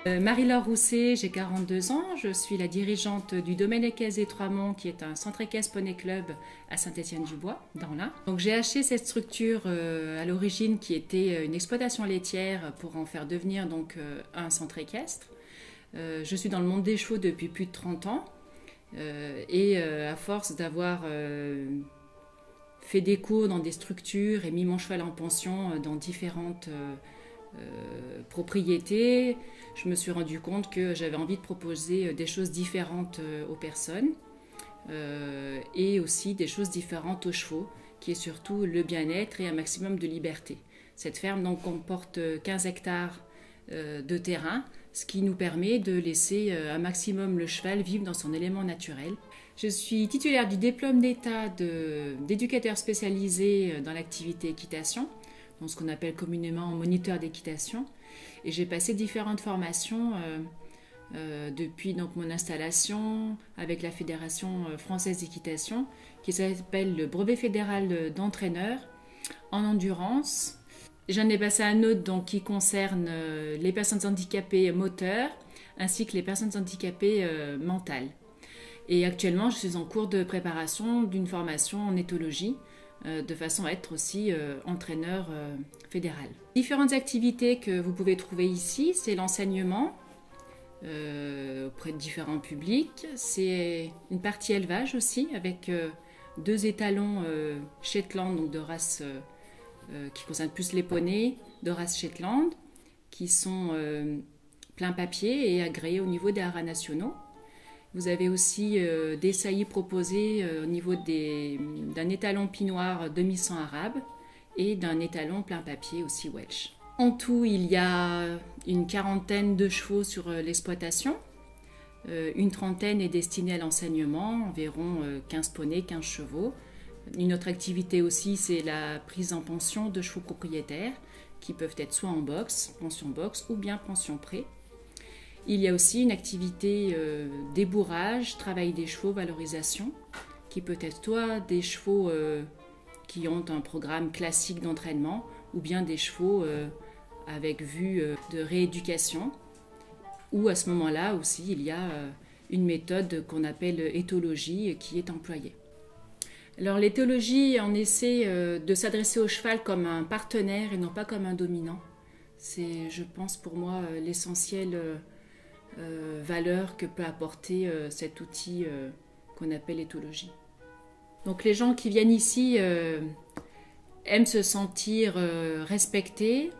Marie-Laure Rousset, j'ai 42 ans, je suis la dirigeante du domaine équestre des Trois-Monts qui est un centre équestre poney club à Saint-Étienne-du-Bois, dans l'Ain. Donc j'ai acheté cette structure à l'origine qui était une exploitation laitière pour en faire devenir un centre équestre. Je suis dans le monde des chevaux depuis plus de 30 ans et à force d'avoir fait des cours dans des structures et mis mon cheval en pension dans différentes propriétés, je me suis rendu compte que j'avais envie de proposer des choses différentes aux personnes et aussi des choses différentes aux chevaux, qui est surtout le bien-être et un maximum de liberté. Cette ferme donc comporte 15 hectares de terrain, ce qui nous permet de laisser un maximum le cheval vivre dans son élément naturel. Je suis titulaire du diplôme d'État d'éducateur spécialisé dans l'activité équitation, donc ce qu'on appelle communément moniteur d'équitation. Et j'ai passé différentes formations depuis donc mon installation avec la Fédération française d'équitation, qui s'appelle le brevet fédéral d'entraîneur en endurance. J'en ai passé un autre donc, qui concerne les personnes handicapées moteurs ainsi que les personnes handicapées mentales. Et actuellement, je suis en cours de préparation d'une formation en éthologie, de façon à être aussi entraîneur fédéral. Différentes activités que vous pouvez trouver ici, c'est l'enseignement auprès de différents publics, c'est une partie élevage aussi avec 2 étalons Shetland, donc de race qui concernent plus les poneys, de race Shetland, qui sont plein papier et agréés au niveau des haras nationaux. Vous avez aussi des saillies proposées au niveau d'un étalon pinoir demi-sang arabe et d'un étalon plein papier aussi Welsh. En tout, il y a une 40aine de chevaux sur l'exploitation. Une 30aine est destinée à l'enseignement, environ 15 poneys, 15 chevaux. Une autre activité aussi, c'est la prise en pension de chevaux propriétaires qui peuvent être soit en box, pension box ou bien pension pré. Il y a aussi une activité débourrage, travail des chevaux, valorisation, qui peut être soit des chevaux qui ont un programme classique d'entraînement ou bien des chevaux avec vue de rééducation. Ou à ce moment-là aussi, il y a une méthode qu'on appelle éthologie qui est employée. Alors l'éthologie, on essaie de s'adresser au cheval comme un partenaire et non pas comme un dominant. C'est, je pense, pour moi, l'essentiel valeur que peut apporter cet outil qu'on appelle éthologie. Donc les gens qui viennent ici aiment se sentir respectés,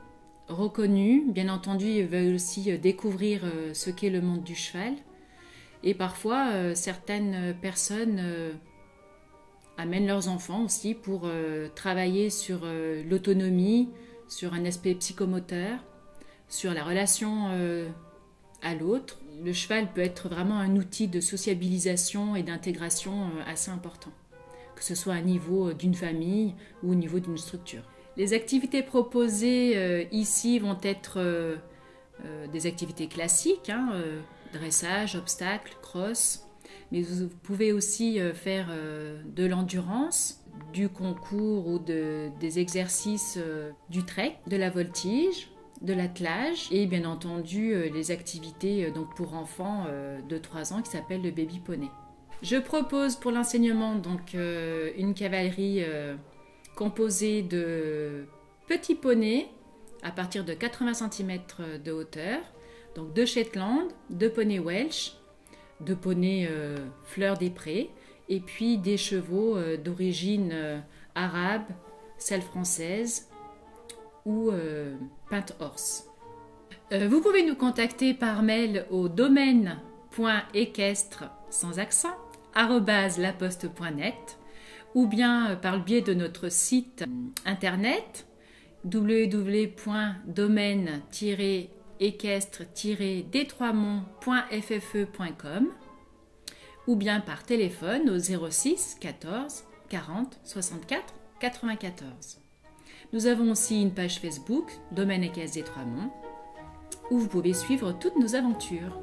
reconnus. Bien entendu, ils veulent aussi découvrir ce qu'est le monde du cheval. Et parfois, certaines personnes amènent leurs enfants aussi pour travailler sur l'autonomie, sur un aspect psychomoteur, sur la relation à l'autre. Le cheval peut être vraiment un outil de sociabilisation et d'intégration assez important, que ce soit à niveau d'une famille ou au niveau d'une structure. Les activités proposées ici vont être des activités classiques, dressage, obstacle, cross, mais vous pouvez aussi faire de l'endurance, du concours ou des exercices du trek, de la voltige, de l'attelage et bien entendu les activités donc pour enfants de 3 ans qui s'appellent le baby poney. Je propose pour l'enseignement donc une cavalerie composée de petits poneys à partir de 80 cm de hauteur, donc 2 Shetland, 2 poneys Welsh, 2 poneys fleurs des prés et puis des chevaux d'origine arabe, selle française ou Paint Horse. Vous pouvez nous contacter par mail au domaine.équestre sans accent @laposte.net ou bien par le biais de notre site internet www.domaine-équestre-des3monts.ffe.com ou bien par téléphone au 06 14 40 64 94. Nous avons aussi une page Facebook, Domaine équestre des Trois-Monts, où vous pouvez suivre toutes nos aventures.